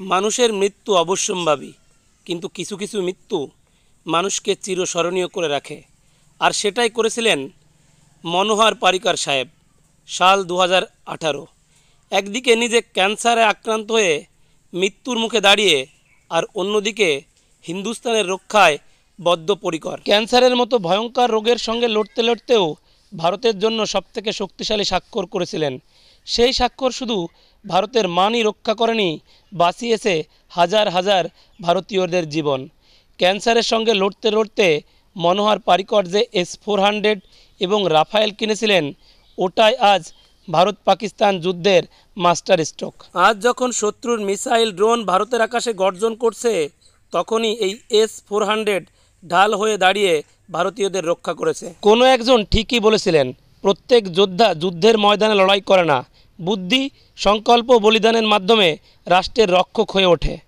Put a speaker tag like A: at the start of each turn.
A: মানুষের মৃত্যু অবশ্যম্ভাবী, কিন্তু কিছু কিছু মৃত্যু মানুষকে চিরস্মরণীয় করে রাখে। আর সেটাই করেছিলেন মনোহর পারিকার সাহেব। সাল 2018। একদিকে নিজে ক্যান্সারে আক্রান্ত হয়ে মৃত্যুর মুখে দাঁড়িয়ে, আর অন্যদিকে হিন্দুস্তানের রক্ষায় বদ্ধপরিকর। ক্যান্সারের মতো ভয়ঙ্কর রোগের সঙ্গে লড়তে লড়তেও ভারতের জন্য সবথেকে শক্তিশালী স্বাক্ষর করেছিলেন। সেই স্বাক্ষর শুধু ভারতের মানই রক্ষা করেনি, বাঁচিয়েছে হাজার হাজার ভারতীয়দের জীবন। ক্যান্সারের সঙ্গে লড়তে লড়তে মনোহর পারিকর যে S-400 এবং রাফায়েল কিনেছিলেন, ওটাই আজ ভারত পাকিস্তান যুদ্ধের মাস্টার স্ট্রোক। আজ যখন শত্রুর মিসাইল ড্রোন ভারতের আকাশে গর্জন করছে, তখনই এই S-400 ঢাল হয়ে দাঁড়িয়ে ভারতীয়দের রক্ষা করেছে। কোনো একজন ঠিকই বলেছিলেন, প্রত্যেক যোদ্ধা যুদ্ধের ময়দানে লড়াই করে না, বুদ্ধি, সংকল্প, বলিদানের মাধ্যমে রাষ্ট্রের রক্ষক হয়ে ওঠে।